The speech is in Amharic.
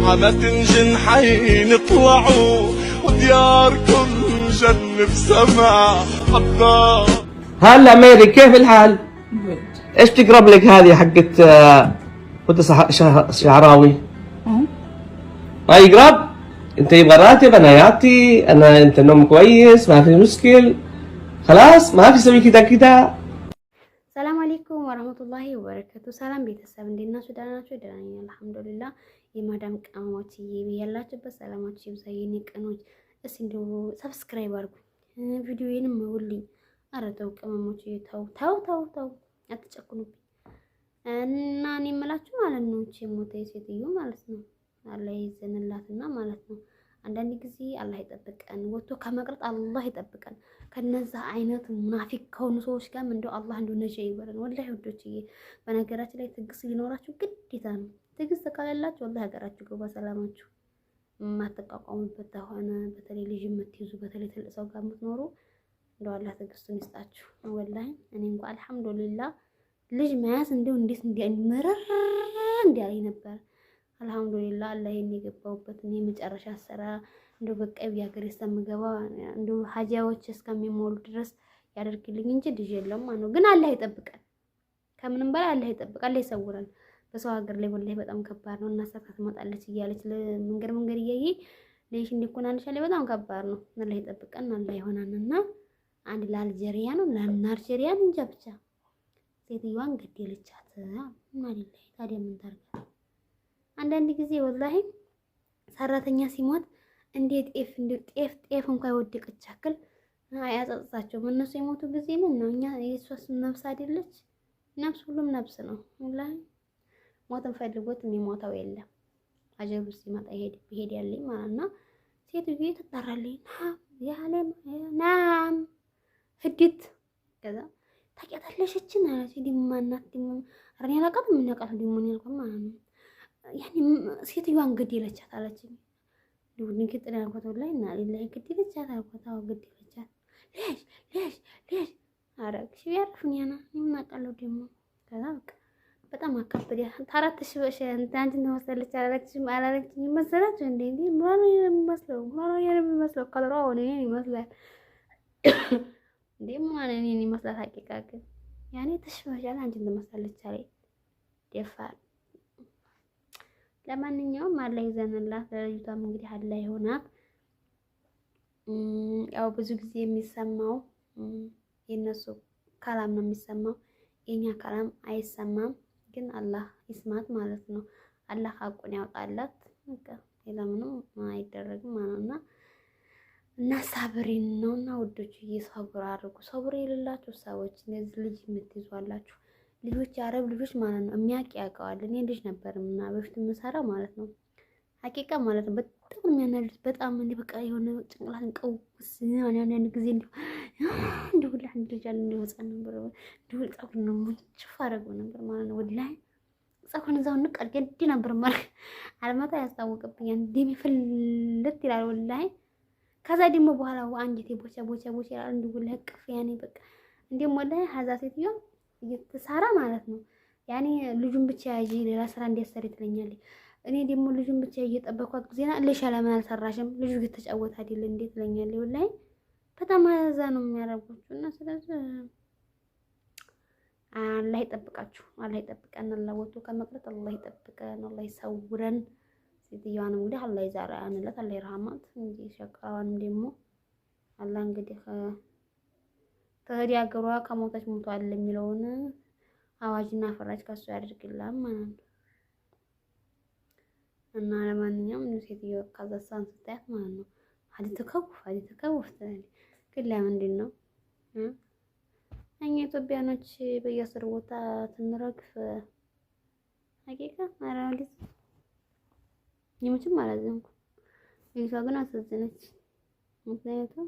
عمت جنحين اطلعوا ودياركم جنة سماء حضار. هلا ميري كيف الحال؟ ايش تقرب لك هذه حقت هدى شعراوي؟ ما يقرب؟ انت يبغى راتب انا يعطي انت نوم كويس ما في مشكل خلاص ما في سوي كده كده. السلام عليكم ورحمة الله وبركاته. سلام ቤተሰብ እንዴት ናችሁ? ደህና ናችሁ? ደህና ነኝ አልሐምዱሊላህ። የማዳም ቅመሞች ያላችሁበት ሰላማችሁ ይብዛ የኔ ቅኖች። እስኪ እንደው ሰብስክራይብ አድርጉኝ ቪዲዮዬንም ውልኝ። ኧረ ተው ቅመሞች ተው አትጨክኑብኝ። እና እኔ የምላችሁ ማለት ነው እቺ ሞተ ሴትዮ ማለት ነው አላህ ይዘንላትና ማለት ነው። አንዳንድ ጊዜ አላህ ይጠብቀን፣ ወጥቶ ከመቅረት አላህ ይጠብቀን። ከነዛ አይነት ሙናፊቅ ከሆኑ ሰዎች ጋር እንደው አላህ እንደው ነጀ ይበለን። ወላሂ ወዶችዬ፣ በነገራችን ላይ ትዕግስት ሊኖራችሁ ግዴታ ነው። ትዕግስት ካላላችሁ ወላሂ ሀገራችሁ ገባ ሰላማችሁ የማትቋቋሙበት ሆነ። በተለይ ልጅ የምትይዙ በተለይ ትልቅ ሰው ጋር የምትኖሩ እንደው አላህ ትዕግስቱን ይስጣችሁ። ወላሂ እኔ እንኳን አልሐምዱሊላህ ልጅ መያዝ እንደው እንዴት እንዲያመረር እንዲያለኝ ነበር። አልሐምዱሊላህ አላህ ይሄን የገባውበት እኔ መጨረሻ ስራ እንደው በቃ ቢያገር እስከምገባ እንደው ሀጃዎች እስከሚሞሉ ድረስ ያደርግልኝ እንጂ ልጅ የለም ማለት ነው። ግን አላህ ይጠብቃል፣ ከምንም በላይ አላህ ይጠብቃል፣ አላህ ይሰውራል። በሰው ሀገር ላይ ወላሂ በጣም ከባድ ነው። እና ሰዓት ትመጣለች እያለች መንገድ እያየ ለይሽ እንዲኮናንሽ ላይ በጣም ከባድ ነው። አላህ ይጠብቀን፣ አላህ ይሆናልና አንድ ለአልጄሪያ ነው ለናርጄሪያ እንጃ ብቻ ሴትዮዋን ገደለቻት ማለት ነው። ታዲያ ምን ታርጋ? አንዳንድ ጊዜ ወላሂ ሰራተኛ ሲሞት እንዴት ጤፍ እንኳን የወደቀች ያክል አያጸጽታቸውም። እነሱ የሞቱ ጊዜ ምን ነው እኛ የሷስ ነፍስ አይደለች? ነፍስ ሁሉም ነፍስ ነው። ወላሂ ሞትን ፈልጎት የሚሞተው የለም። አጀብ ሲመጣ ይሄድ ያለኝ ማለት ነው። ሴትዮ ተጣራለኝ ናም ህዲት ከዛ ታውቂያታለሽችን አለች። ዲማናት ዲማ አረኛ ለቀጥ ምን ያውቃል ዲሞን ያልኩ ማለት ነው። ያኔ ሴትዮዋን ገደለቻት አለችኝ። ንግጥ ያልኳት ላይ እና ለይ ገደለቻት አልኳት። አዎ ገደለቻት። ሌሽ አረግሽ ያርፉኛና እናቀለው ደግሞ ከዛ በቃ በጣም አካበደ። ታራት ሽበሽ አንቺን ተመሰለች አላለችኝ መሰላችሁ እንዴ ማን የሚመስለው ከለሯ እኔ ይመስላል እንዴ ማን እኔ ይመስላል ሐቂቃ ግን ያኔ ተሽበሻል አንቺን ተመሰለች አለ ደፋር። ለማንኛውም አላህ ይዘንላት። ለልጅቷም እንግዲህ አላህ ይሆናት። ያው ብዙ ጊዜ የሚሰማው የነሱ ካላም ነው የሚሰማው፣ የኛ ካላም አይሰማም። ግን አላህ ይስማት ማለት ነው። አላህ ሐቁን ያውጣላት። በቃ ሌላ ምንም አይደረግም ማለትና እና ሳብሪን ነውና ወዶች እየሰብሩ አድርጉ። ሰብሩ የሌላችሁ ሰዎች እነዚህ ልጅ የምትይዟላችሁ ልጆች የአረብ ልጆች ማለት ነው የሚያውቅ ያውቀዋል። እኔ ልጅ ነበርና በፊት የምሰራ ማለት ነው ሐቂቃ ማለት ነው። በጣም የሚያናድድ በጣም እንደ በቃ የሆነ ጭንቅላትን ቀውስ አንዳንድ ጊዜ እንዲሁ ሁላ አንድ ልጅ አለ እንዲሁ ህፃን ነበር እንዲሁ ፀጉር ነው ሙጭፍ አደረገው ነበር ማለት ነው። ወላሂ ፀጉርን እዛው ንቀል ገድ ነበር ማለት አልመጣ ያስታውቅብኛል። ደም ፍልት ይላል ወላሂ። ከዛ ደግሞ በኋላ አንጀቴ ቦቻ ይላል እንዲሁ ወላሂ ቅፍ ያኔ በቃ እንደም ወላሂ ሀዛ ሴትዮ እየተሳራ ማለት ነው። ያኔ ልጁን ብቻ ያጂ ሌላ ስራ እንዲያሰሪ ትለኛለች። እኔ ደግሞ ልጁን ብቻ እየጠበኳት ጊዜና ለሻ ለምን አልሰራሽም ልጁ እየተጫወተ አይደል እንዴ ትለኛለች። ወላሂ በጣም አዛ ነው የሚያረጉት። እና ስለዚህ አላህ ይጠብቃችሁ፣ አላህ ይጠብቀን። አላህ ወጥቶ ከመቅረት አላህ ይጠብቀን፣ አላህ ይሰውረን። ሴትዮዋንም እንግዲህ አላህ ይዛራንለት፣ አላህ ይርሃማት እንጂ ሸቃዋንም ደግሞ አላህ እንግዲህ ተህዲ አገሯ ከሞተች ሞቷል የሚለውን አዋጅና ፈራጅ ከሱ ያደርግላል ማለት ነው። እና ለማንኛውም ሴትዮ ካዛሳን ስታያት ማለት ነው አዲተከውፍ ግን ለምንድን ነው እኛ ኢትዮጵያኖች በየስር ቦታ ትንረግፍ ሐቂቃ አራውዲስ ይመችም አላዘንኩ። ልጅቷ ግን አሳዘነች። ምክንያቱም